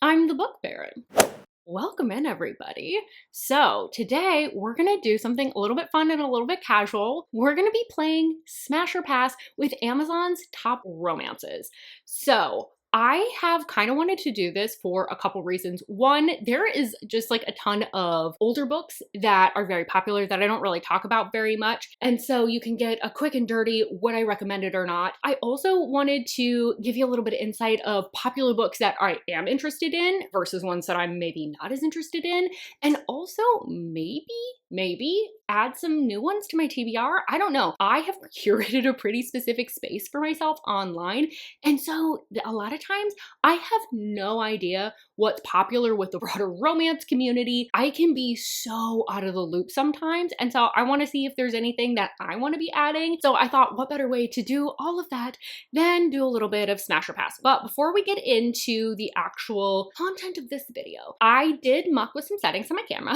I'm the Book Baron. Welcome in, everybody. So today we're gonna do something a little bit fun and a little bit casual. We're gonna be playing Smash or Pass with Amazon's top romances. So I have kind of wanted to do this for a couple reasons. One, there is just like a ton of older books that are very popular that I don't really talk about very much. And so you can get a quick and dirty would I recommend it or not. I also wanted to give you a little bit of insight of popular books that I am interested in versus ones that I'm maybe not as interested in. And also maybe add some new ones to my TBR. I don't know. I have curated a pretty specific space for myself online. And so a lot of times I have no idea what's popular with the broader romance community. I can be so out of the loop sometimes. And so I want to see if there's anything that I want to be adding. So I thought, what better way to do all of that than do a little bit of Smash or Pass. But before we get into the actual content of this video, I did muck with some settings on my camera.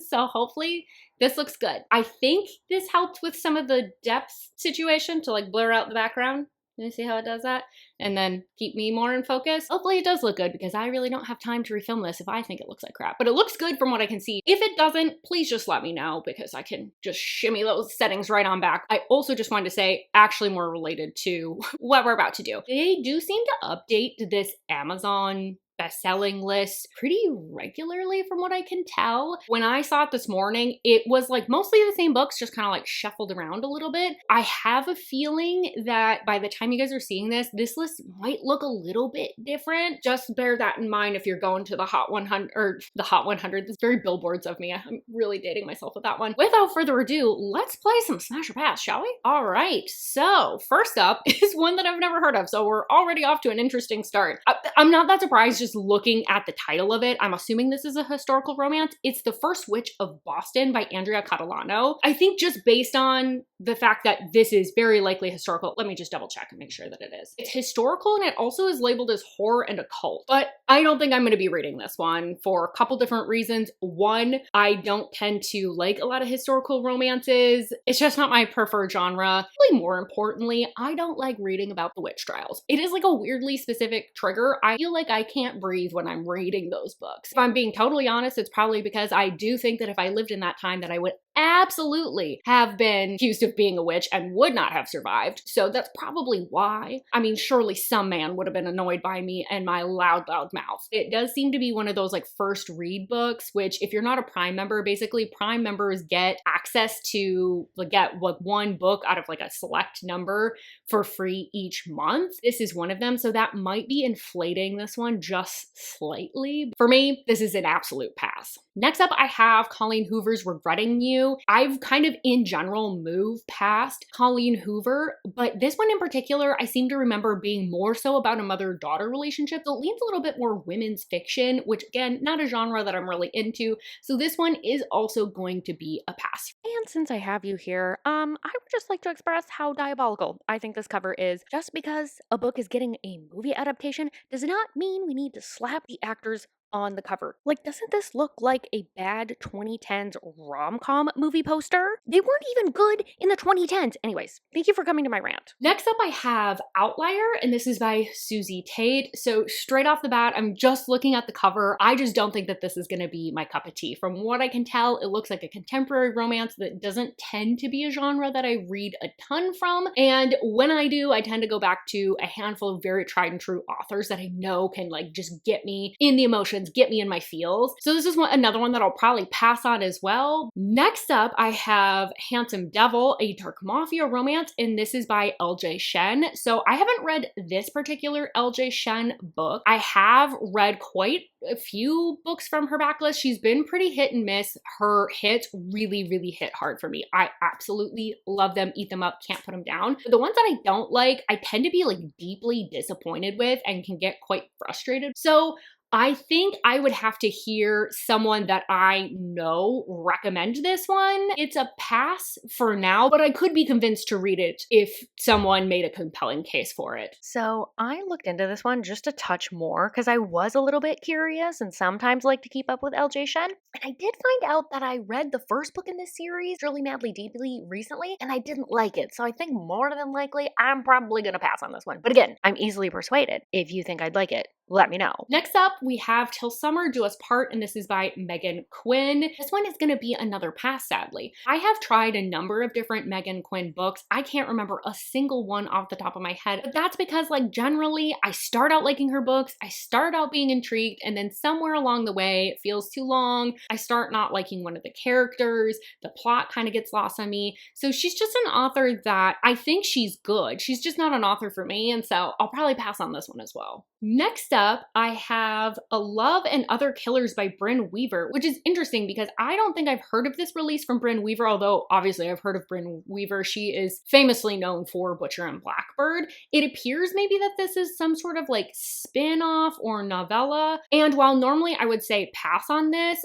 So hopefully this looks good. I think this helped with some of the depth situation to like blur out the background. You see how it does that? And then keep me more in focus. Hopefully it does look good because I really don't have time to refilm this if I think it looks like crap. But it looks good from what I can see. If it doesn't, please just let me know because I can just shimmy those settings right on back. I also just wanted to say, actually more related to what we're about to do. They do seem to update this Amazon best-selling list pretty regularly from what I can tell. When I saw it this morning, it was like mostly the same books, just kind of like shuffled around a little bit. I have a feeling that by the time you guys are seeing this, this list might look a little bit different. Just bear that in mind if you're going to the Hot 100 or the Hot 100. There's very billboards of me. I'm really dating myself with that one. Without further ado, let's play some Smash or Pass, shall we? All right, so first up is one that I've never heard of. So we're already off to an interesting start. I'm not that surprised just looking at the title of it. I'm assuming this is a historical romance. It's The First Witch of Boston by Andrea Catalano. I think just based on the fact that this is very likely historical, let me just double check and make sure that it is. It's historical and it also is labeled as horror and occult, but I don't think I'm going to be reading this one for a couple different reasons. One, I don't tend to like a lot of historical romances. It's just not my preferred genre. Really more importantly, I don't like reading about the witch trials. It is like a weirdly specific trigger. I feel like I can't breathe when I'm reading those books. If I'm being totally honest, it's probably because I do think that if I lived in that time that I would absolutely have been accused of being a witch and would not have survived. So that's probably why. I mean, surely some man would have been annoyed by me and my loud mouth. It does seem to be one of those like first read books, which if you're not a Prime member, basically Prime members get access to get like one book out of like a select number for free each month. This is one of them. So that might be inflating this one just slightly. For me, this is an absolute pass. Next up, I have Colleen Hoover's Regretting You. I've kind of in general moved past Colleen Hoover, but this one in particular, I seem to remember being more so about a mother-daughter relationship. So it leans a little bit more women's fiction, which again, not a genre that I'm really into. So this one is also going to be a pass. And since I have you here, I would just like to express how diabolical I think this cover is. Just because a book is getting a movie adaptation does not mean we need to slap the actors on the cover. Like, doesn't this look like a bad 2010s rom-com movie poster? They weren't even good in the 2010s. Anyways, thank you for coming to my rant. Next up, I have Outlier, and this is by Susie Tate. So straight off the bat, I'm just looking at the cover. I just don't think that this is gonna be my cup of tea. From what I can tell, it looks like a contemporary romance that doesn't tend to be a genre that I read a ton from. And when I do, I tend to go back to a handful of very tried and true authors that I know can like just get me in the emotions, get me in my feels. So this is another one that I'll probably pass on as well. Next up, I have Handsome Devil, a dark mafia romance, and this is by LJ Shen. So I haven't read this particular LJ Shen book. I have read quite a few books from her backlist. She's been pretty hit and miss. Her hits really hit hard for me. I absolutely love them, eat them up, can't put them down. But the ones that I don't like, I tend to be like deeply disappointed with and can get quite frustrated. So I think I would have to hear someone that I know recommend this one. It's a pass for now, but I could be convinced to read it if someone made a compelling case for it. So I looked into this one just a touch more because I was a little bit curious and sometimes like to keep up with LJ Shen. And I did find out that I read the first book in this series, Truly Madly Deeply, recently, and I didn't like it. So I think more than likely I'm probably going to pass on this one. But again, I'm easily persuaded if you think I'd like it. let me know. Next up, we have Till Summer Do Us Part, and this is by Meghan Quinn. This one is going to be another pass, sadly. I have tried a number of different Meghan Quinn books. I can't remember a single one off the top of my head, but that's because, like, generally, I start out liking her books, I start out being intrigued, and then somewhere along the way, it feels too long, I start not liking one of the characters, the plot kind of gets lost on me. So she's just an author that I think she's good. She's just not an author for me, and so I'll probably pass on this one as well. Next up, I have A Love and Other Killers by Brynne Weaver, which is interesting because I don't think I've heard of this release from Brynne Weaver, although obviously I've heard of Brynne Weaver. She is famously known for Butcher and Blackbird. It appears maybe that this is some sort of like spin-off or novella, and while normally I would say pass on this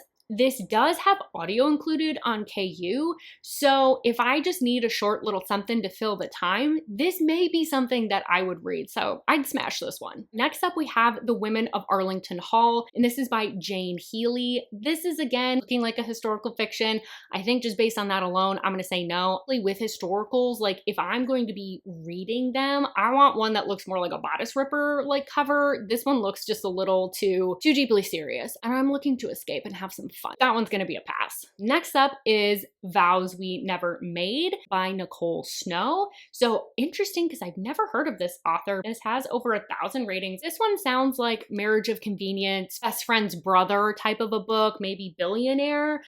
does have audio included on KU, so if I just need a short little something to fill the time, this may be something that I would read, so I'd smash this one. Next up, we have The Women of Arlington Hall, and this is by Jane Healey. This is, again, looking like a historical fiction. I think just based on that alone, I'm gonna say no. With historicals, like, if I'm going to be reading them, I want one that looks more like a bodice ripper like cover. This one looks just a little too deeply serious, and I'm looking to escape and have some fun. That one's gonna be a pass. Next up is Vows We Never Made by Nicole Snow. So interesting because I've never heard of this author. This has over 1,000 ratings. This one sounds like Marriage of Convenience, Best Friend's Brother type of a book, maybe Billionaire.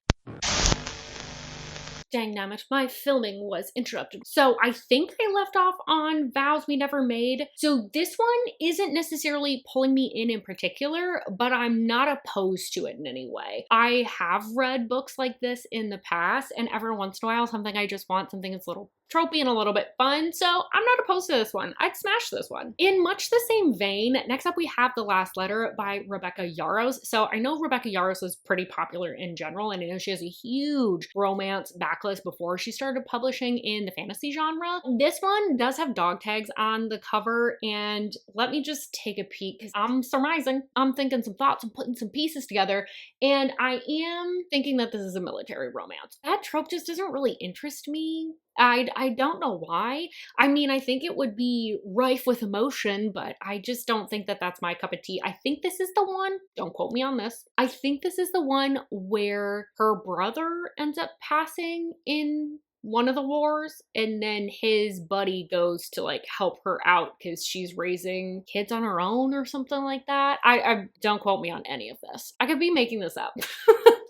Dang nammit, my filming was interrupted. So I think I left off on Vows We Never Made. So this one isn't necessarily pulling me in particular, but I'm not opposed to it in any way. I have read books like this in the past, and every once in a while, something I just want, something that's a little tropey and a little bit fun, so I'm not opposed to this one. I'd smash this one. In much the same vein, next up we have The Last Letter by Rebecca Yarros. So I know Rebecca Yarros is pretty popular in general, and I know she has a huge romance backlist before she started publishing in the fantasy genre. This one does have dog tags on the cover, and let me just take a peek because I'm surmising, I'm thinking some thoughts, I'm putting some pieces together, and I am thinking that this is a military romance. That trope just doesn't really interest me. I don't know why. I mean, I think it would be rife with emotion, but I just don't think that that's my cup of tea. I think this is the one, don't quote me on this, I think this is the one where her brother ends up passing in one of the wars, and then his buddy goes to like help her out because she's raising kids on her own or something like that. I don't quote me on any of this. I could be making this up.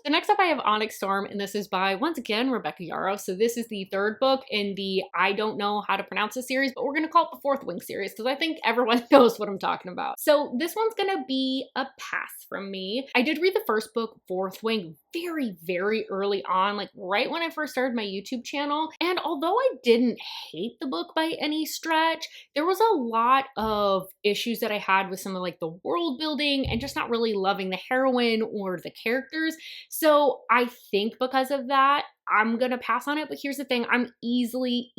So next up I have Onyx Storm, and this is by, once again, Rebecca Yarros. So this is the third book in the I don't know how to pronounce this series, but we're gonna call it the Fourth Wing series because I think everyone knows what I'm talking about. So this one's gonna be a pass from me. I did read the first book, Fourth Wing, very, very early on, like right when I first started my YouTube channel. And although I didn't hate the book by any stretch, there was a lot of issues that I had with some of like the world building and just not really loving the heroine or the characters. So I think because of that, I'm gonna pass on it, but here's the thing, I'm easily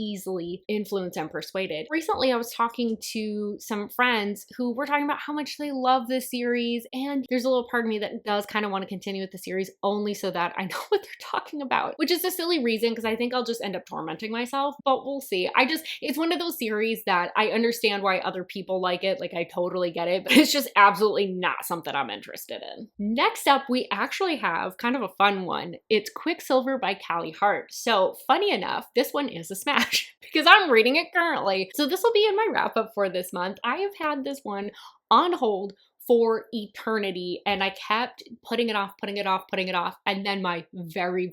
influenced and persuaded. Recently, I was talking to some friends who were talking about how much they love this series, and there's a little part of me that does kind of want to continue with the series only so that I know what they're talking about, which is a silly reason because I think I'll just end up tormenting myself, but we'll see. It's one of those series that I understand why other people like it, like I totally get it, but it's just absolutely not something I'm interested in. Next up, we actually have kind of a fun one. It's Quicksilver by Callie, Hart. So funny enough, this one is a smash because I'm reading it currently. So this will be in my wrap up for this month. I have had this one on hold for eternity, and I kept putting it off, and then my very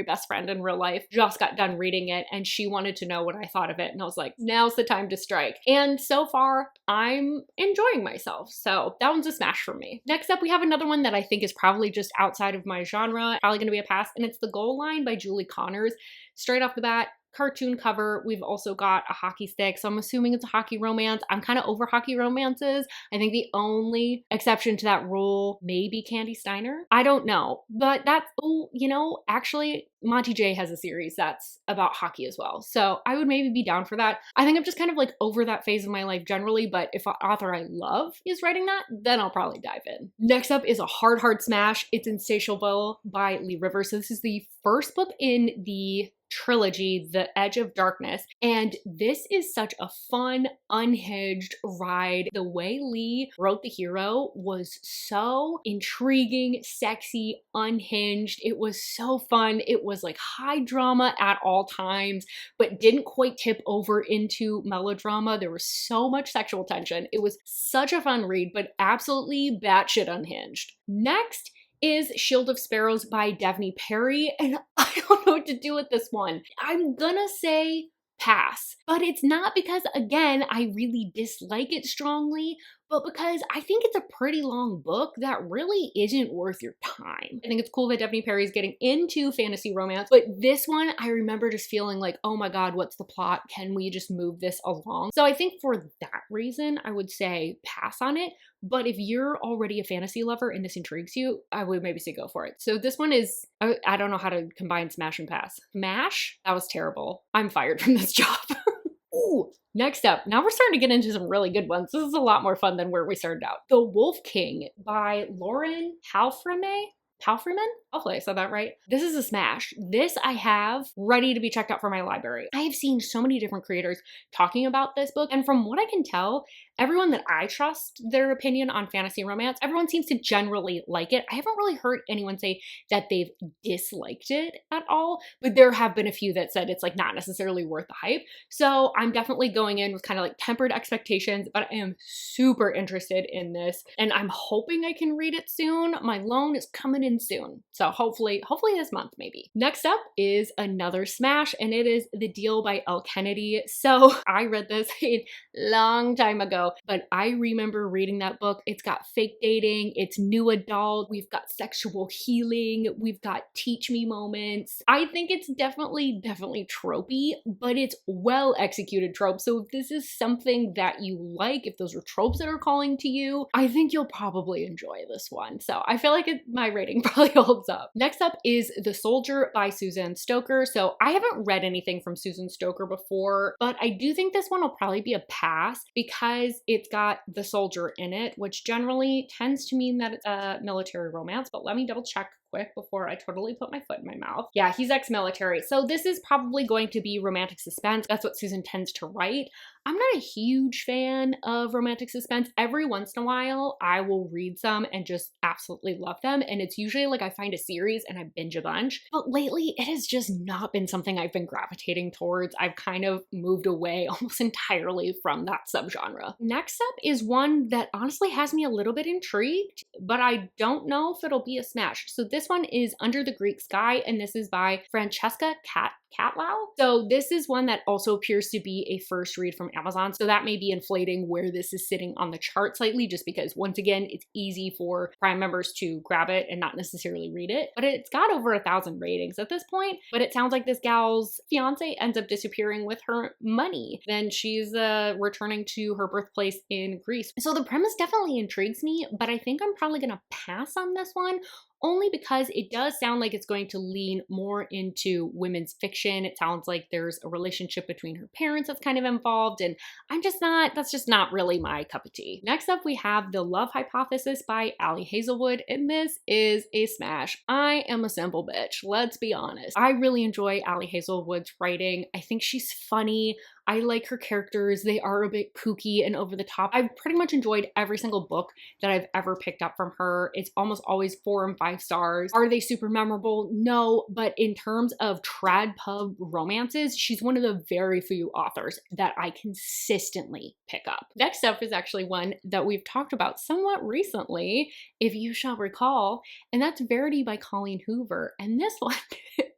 best friend in real life just got done reading it, and she wanted to know what I thought of it, and I was like, now's the time to strike. And so far, I'm enjoying myself, so that one's a smash for me. Next up, we have another one that I think is probably just outside of my genre, probably gonna be a pass, and it's The Goal Line by Julie Connors. Straight off the bat, cartoon cover. We've also got a hockey stick, so I'm assuming it's a hockey romance. I'm kind of over hockey romances. I think the only exception to that rule may be Candy Steiner. I don't know, but that's, oh, you know, actually Monty J has a series that's about hockey as well, so I would maybe be down for that. I think I'm just kind of like over that phase of my life generally, but if an author I love is writing that, then I'll probably dive in. Next up is a hard smash. It's Insatiable by Leigh Rivers. So this is the first book in the trilogy, The Edge of Darkness. And this is such a fun, unhinged ride. The way Leigh wrote the hero was so intriguing, sexy, unhinged. It was so fun. It was like high drama at all times, but didn't quite tip over into melodrama. There was so much sexual tension. It was such a fun read, but absolutely batshit unhinged. Next is Shield of Sparrows by Devney Perry, and I don't know what to do with this one. I'm gonna say pass, but it's not because, again, I really dislike it strongly, but because I think it's a pretty long book that really isn't worth your time. I think it's cool that Devney Perry is getting into fantasy romance, but this one, I remember just feeling like, oh my god, what's the plot? Can we just move this along? So I think for that reason, I would say pass on it. But if you're already a fantasy lover and this intrigues you, I would maybe say go for it. So this one is, I don't know how to combine smash and pass. Smash? That was terrible. I'm fired from this job. Ooh. Next up, now we're starting to get into some really good ones. This is a lot more fun than where we started out. The Wolf King by Lauren Palphreyman? Hopefully I said that right. This is a smash. This I have ready to be checked out for my library. I have seen so many different creators talking about this book, and from what I can tell, everyone that I trust their opinion on fantasy romance, everyone seems to generally like it. I haven't really heard anyone say that they've disliked it at all, but there have been a few that said it's like not necessarily worth the hype. So I'm definitely going in with kind of like tempered expectations, but I am super interested in this, and I'm hoping I can read it soon. My loan is coming in soon. So hopefully this month maybe. Next up is another smash, and it is The Deal by Elle Kennedy. So I read this a long time ago, but I remember reading that book. It's got fake dating, it's new adult, we've got sexual healing, we've got teach me moments. I think it's definitely tropey, but it's well executed trope. So if this is something that you like, if those are tropes that are calling to you, I think you'll probably enjoy this one. So I feel like my rating probably holds up. Next up is The Soldier by Susan Stoker. So I haven't read anything from Susan Stoker before, but I do think this one will probably be a pass because it's got the soldier in it, which generally tends to mean that it's a military romance, but let me double check quick before I totally put my foot in my mouth. Yeah, he's ex-military. So this is probably going to be romantic suspense. That's what Susan tends to write. I'm not a huge fan of romantic suspense. Every once in a while, I will read some and just absolutely love them. And it's usually like I find a series and I binge a bunch. But lately, it has just not been something I've been gravitating towards. I've kind of moved away almost entirely from that subgenre. Next up is one that honestly has me a little bit intrigued, but I don't know if it'll be a smash. So this one is Under the Greek Sky, and this is by Francesca Catlow. So this is one that also appears to be a first read from Amazon. So that may be inflating where this is sitting on the chart slightly, just because once again, it's easy for Prime members to grab it and not necessarily read it. But it's got over 1,000 ratings at this point. But it sounds like this gal's fiance ends up disappearing with her money. Then she's returning to her birthplace in Greece. So the premise definitely intrigues me, but I think I'm probably gonna pass on this one, only because it does sound like it's going to lean more into women's fiction. It sounds like there's a relationship between her parents that's kind of involved, and that's just not really my cup of tea. Next up, we have The Love Hypothesis by Hazelwood, and this is a smash. I am a simple bitch, let's be honest. I really enjoy Hazelwood's writing. I think she's funny. I like her characters. They are a bit kooky and over the top. I've pretty much enjoyed every single book that I've ever picked up from her. It's almost always 4 and 5 stars. Are they super memorable? No, but in terms of trad pub romances, she's one of the very few authors that I consistently pick up. Next up is actually one that we've talked about somewhat recently, if you shall recall, and that's Verity by Colleen Hoover. And this one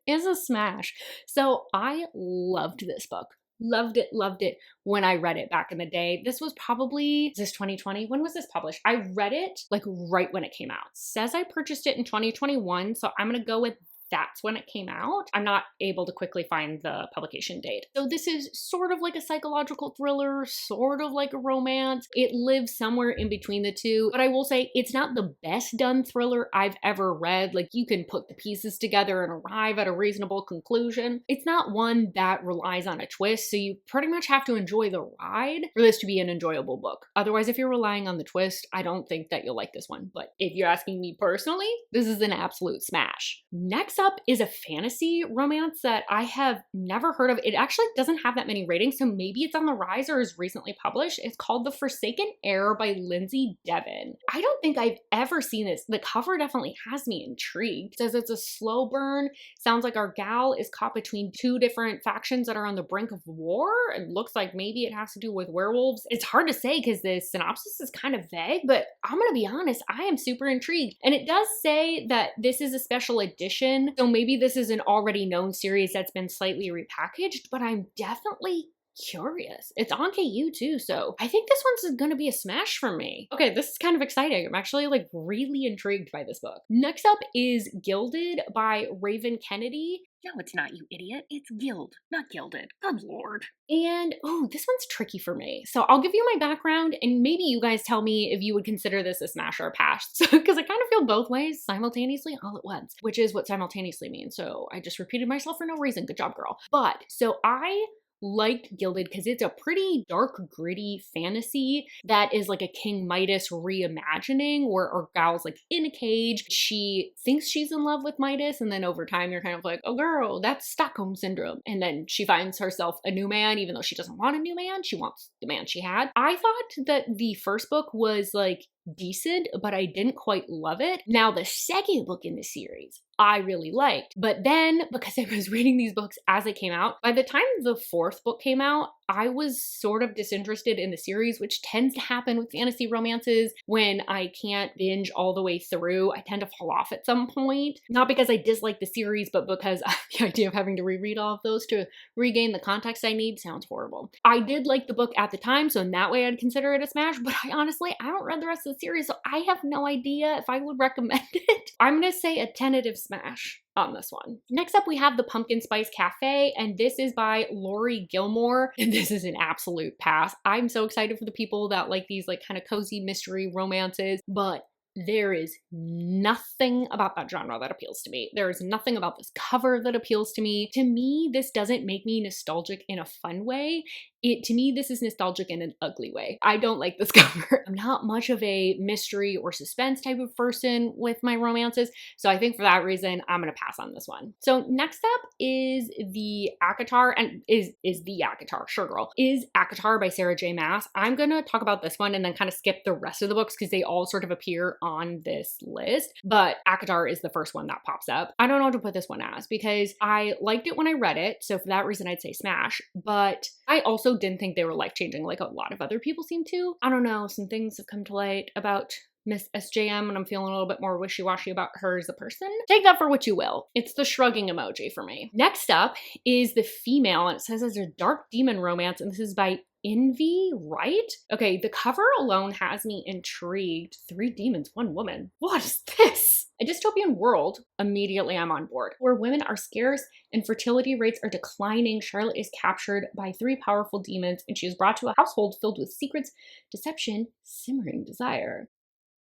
is a smash. So I loved this book. Loved it when I read it back in the day. This was probably, is this 2020? When was this published? I read it like right when it came out. It says I purchased it in 2021, so I'm gonna go with that's when it came out. I'm not able to quickly find the publication date. So this is sort of like a psychological thriller, sort of like a romance. It lives somewhere in between the two, but I will say it's not the best done thriller I've ever read. Like you can put the pieces together and arrive at a reasonable conclusion. It's not one that relies on a twist, so you pretty much have to enjoy the ride for this to be an enjoyable book. Otherwise, if you're relying on the twist, I don't think that you'll like this one. But if you're asking me personally, this is an absolute smash. Next Next up is a fantasy romance that I have never heard of. It actually doesn't have that many ratings, so maybe it's on the rise or is recently published. It's called The Forsaken Heir by Lindsay Devon. I don't think I've ever seen this. The cover definitely has me intrigued. It says it's a slow burn. Sounds like our gal is caught between two different factions that are on the brink of war. It looks like maybe it has to do with werewolves. It's hard to say because the synopsis is kind of vague, but I'm gonna be honest, I am super intrigued. And it does say that this is a special edition, so maybe this is an already known series that's been slightly repackaged, but I'm definitely curious. It's on KU too, so I think this one's gonna be a smash for me. Okay, this is kind of exciting. I'm actually like really intrigued by this book. Next up is Gilded by Raven Kennedy. No, it's not, you idiot. It's Guild, not Gilded. Good lord. And oh, this one's tricky for me. So I'll give you my background and maybe you guys tell me if you would consider this a smash or a pass. So, because I kind of feel both ways simultaneously all at once, which is what simultaneously means. So I just repeated myself for no reason. Good job, girl. But so I liked Gilded because it's a pretty dark, gritty fantasy that is like a King Midas reimagining where our gal's like in a cage. She thinks she's in love with Midas, and then over time you're kind of like, oh girl, that's Stockholm syndrome. And then she finds herself a new man, even though she doesn't want a new man. She wants the man she had. I thought that the first book was like decent, but I didn't quite love it. Now the second book in the series I really liked, but then because I was reading these books as they came out, by the time the fourth book came out, I was sort of disinterested in the series, which tends to happen with fantasy romances when I can't binge all the way through. I tend to fall off at some point, not because I dislike the series, but because the idea of having to reread all of those to regain the context I need sounds horrible. I did like the book at the time, so in that way I'd consider it a smash, but I haven't read the rest of the series, so I have no idea if I would recommend it. I'm gonna say a tentative smash on this one. Next up, we have The Pumpkin Spice Cafe, and this is by Lori Gilmore, and this is an absolute pass. I'm so excited for the people that like these like kind of cozy mystery romances, but there is nothing about that genre that appeals to me. There is nothing about this cover that appeals to me. To me, this doesn't make me nostalgic in a fun way. To me, this is nostalgic in an ugly way. I don't like this cover. I'm not much of a mystery or suspense type of person with my romances, so I think for that reason, I'm gonna pass on this one. So next up is the ACOTAR, and is the ACOTAR, sure girl, is ACOTAR by Sarah J. Maas. I'm gonna talk about this one and then kind of skip the rest of the books because they all sort of appear on this list, but ACOTAR is the first one that pops up. I don't know what to put this one as because I liked it when I read it, so for that reason I'd say smash, but I also didn't think they were life-changing like a lot of other people seem to. I don't know, some things have come to light about Miss SJM and I'm feeling a little bit more wishy-washy about her as a person. Take that for what you will. It's the shrugging emoji for me. Next up is The Female, and it says it's a dark demon romance, and this is by Envy, right? Okay, the cover alone has me intrigued. 3 demons, 1 woman. What is this? A dystopian world, immediately I'm on board. Where women are scarce and fertility rates are declining, Charlotte is captured by 3 powerful demons and she is brought to a household filled with secrets, deception, simmering desire.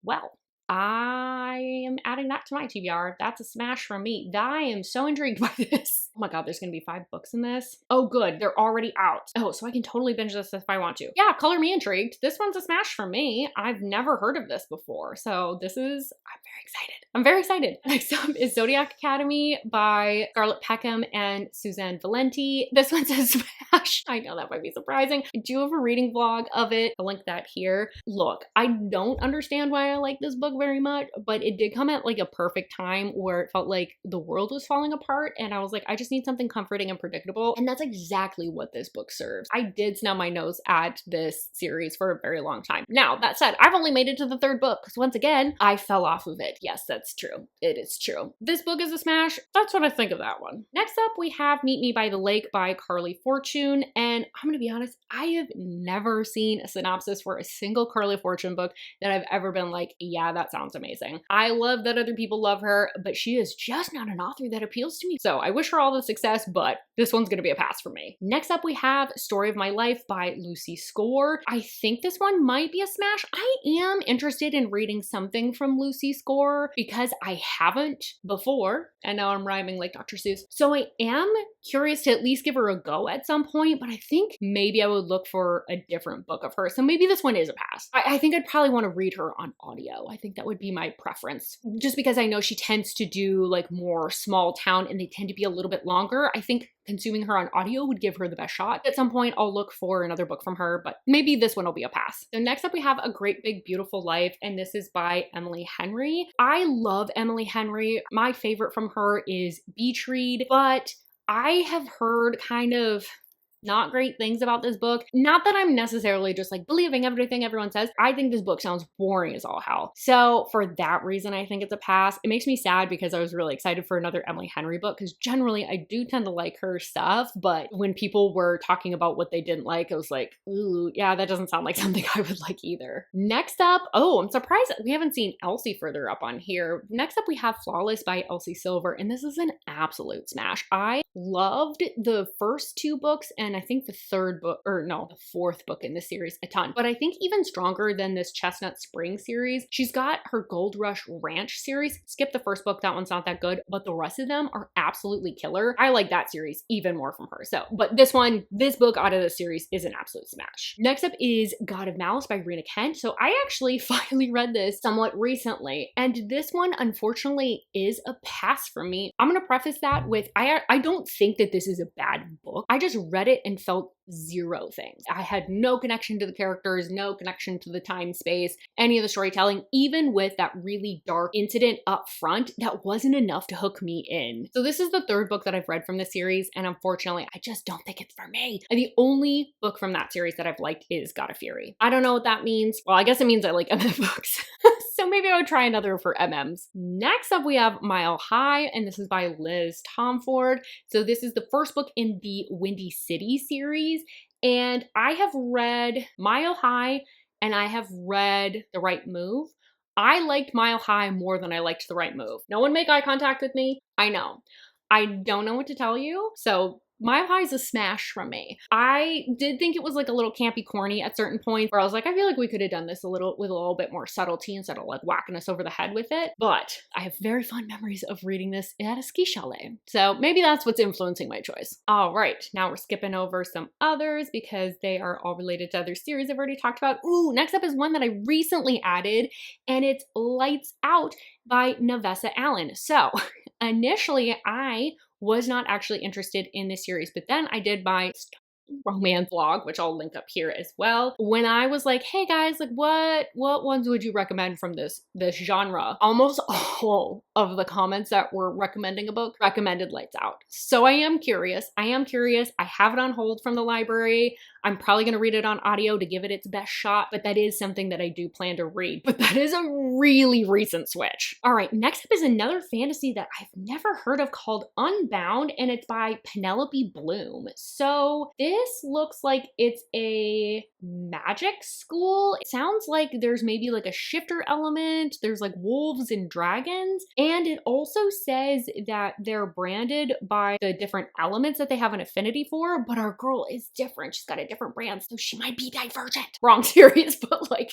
Well, I am adding that to my TBR. That's a smash from me. I am so intrigued by this. Oh my god, there's gonna be 5 books in this. Oh good, they're already out. Oh, so I can totally binge this if I want to. Yeah, color me intrigued. This one's a smash for me. I've never heard of this before, so I'm very excited. I'm very excited. Next up is Zodiac Academy by Scarlett Peckham and Suzanne Valenti. This one's a smash. I know that might be surprising. I do have a reading vlog of it. I'll link that here. Look, I don't understand why I like this book very much, but it did come at like a perfect time where it felt like the world was falling apart and I was like, I just need something comforting and predictable, and that's exactly what this book serves. I did snub my nose at this series for a very long time. Now, that said, I've only made it to the 3rd book because once again, I fell off of it. Yes, that's true. It is true. This book is a smash. That's what I think of that one. Next up, we have Meet Me by the Lake by Carly Fortune, and I'm gonna be honest, I have never seen a synopsis for a single Carly Fortune book that I've ever been like, yeah, that sounds amazing. I love that other people love her, but she is just not an author that appeals to me. So I wish her all the success, but this one's gonna be a pass for me. Next up, we have Story of My Life by Lucy Score. I think this one might be a smash. I am interested in reading something from Lucy Score because I haven't before, and now I'm rhyming like Dr. Seuss. So I am curious to at least give her a go at some point, but I think maybe I would look for a different book of hers. So maybe this one is a pass. I think I'd probably want to read her on audio. I think that would be my preference. Just because I know she tends to do like more small town and they tend to be a little bit longer. I think consuming her on audio would give her the best shot. At some point, I'll look for another book from her, but maybe this one will be a pass. So next up, we have A Great Big Beautiful Life, and this is by Emily Henry. I love Emily Henry. My favorite from her is Beach Read, but I have heard kind of not great things about this book. Not that I'm necessarily just like believing everything everyone says. I think this book sounds boring as all hell. So for that reason, I think it's a pass. It makes me sad because I was really excited for another Emily Henry book because generally I do tend to like her stuff, but when people were talking about what they didn't like, I was like, ooh, yeah, that doesn't sound like something I would like either. Next up, oh, I'm surprised we haven't seen Elsie further up on here. Next up, we have Flawless by Elsie Silver, and this is an absolute smash. I loved the first two books and I think the third book, or no, the fourth book in this series a ton. But I think even stronger than this Chestnut Spring series, she's got her Gold Rush Ranch series. Skip the first book, that one's not that good, but the rest of them are absolutely killer. I like that series even more from her. So, but this book out of the series is an absolute smash. Next up is God of Malice by Rena Kent. So I actually finally read this somewhat recently, and this one unfortunately is a pass for me. I'm gonna preface that with, I don't think that this is a bad book. I just read it and felt zero things. I had no connection to the characters, no connection to the time space, any of the storytelling. Even with that really dark incident up front, that wasn't enough to hook me in. So this is the third book that I've read from the series, and unfortunately, I just don't think it's for me. And the only book from that series that I've liked is God of Fury. I don't know what that means. Well, I guess it means I like MM books. So maybe I would try another for MMs. Next up, we have Mile High, and this is by Liz Tomford. So this is the first book in the Windy City series, and I have read Mile High and I have read The Right Move. I liked Mile High more than I liked The Right Move. No one make eye contact with me. I know. I don't know what to tell you. So Mile High is a smash from me. I did think it was like a little campy corny at certain points where I was like, I feel like we could have done this with a little bit more subtlety instead of like whacking us over the head with it. But I have very fond memories of reading this at a ski chalet. So maybe that's what's influencing my choice. All right, now we're skipping over some others because they are all related to other series I've already talked about. Ooh, next up is one that I recently added, and it's Lights Out by Navessa Allen. So initially I was not actually interested in this series, but then I did my romance vlog, which I'll link up here as well. When I was like, hey guys, like what ones would you recommend from this genre? Almost all of the comments that were recommending a book recommended Lights Out. So I am curious. I have it on hold from the library. I'm probably going to read it on audio to give it its best shot, but that is something that I do plan to read. But that is a really recent switch. All right, next up is another fantasy that I've never heard of called Unbound, and it's by Penelope Bloom. So this looks like it's a magic school. It sounds like there's maybe like a shifter element. There's like wolves and dragons. And it also says that they're branded by the different elements that they have an affinity for, but our girl is different. She's got a different brand, so she might be divergent. Wrong series, but like,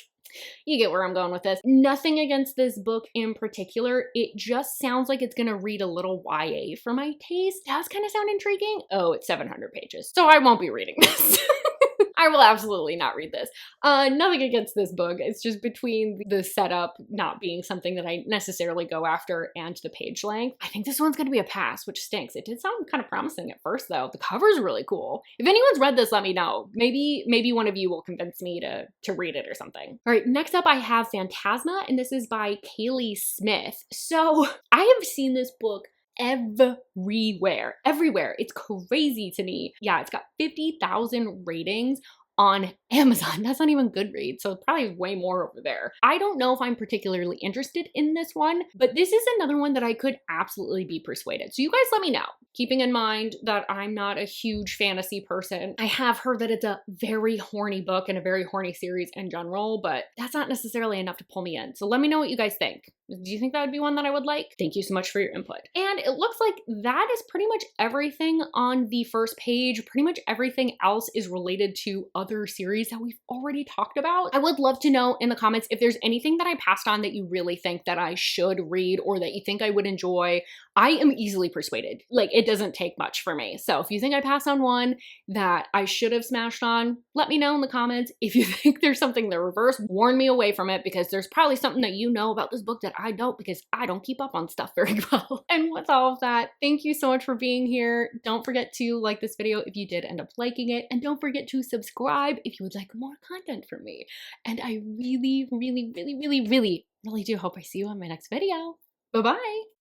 you get where I'm going with this. Nothing against this book in particular. It just sounds like it's gonna read a little YA for my taste. Does kind of sound intriguing. Oh, it's 700 pages. So I won't be reading this. I will absolutely not read this. Nothing against this book. It's just between the setup not being something that I necessarily go after and the page length. I think this one's going to be a pass, which stinks. It did sound kind of promising at first though. The cover's really cool. If anyone's read this, let me know. Maybe one of you will convince me to read it or something. All right, next up I have Phantasma, and this is by Callie Smith. So I have seen this book everywhere. It's crazy to me. Yeah, it's got 50,000 ratings on Amazon. That's not even Goodreads, so probably way more over there. I don't know if I'm particularly interested in this one, but this is another one that I could absolutely be persuaded. So you guys let me know. Keeping in mind that I'm not a huge fantasy person. I have heard that it's a very horny book and a very horny series in general, but that's not necessarily enough to pull me in. So let me know what you guys think. Do you think that would be one that I would like? Thank you so much for your input. And it looks like that is pretty much everything on the first page. Pretty much everything else is related to other series that we've already talked about. I would love to know in the comments if there's anything that I passed on that you really think that I should read or that you think I would enjoy. I am easily persuaded. Like, it doesn't take much for me. So if you think I passed on one that I should have smashed on, let me know in the comments. If you think there's something the reverse, warn me away from it, because there's probably something that you know about this book that I don't, because I don't keep up on stuff very well. And with all of that, thank you so much for being here. Don't forget to like this video if you did end up liking it, and don't forget to subscribe if you would like more content from me. And I really, really, really, really, really, really do hope I see you on my next video. Bye-bye.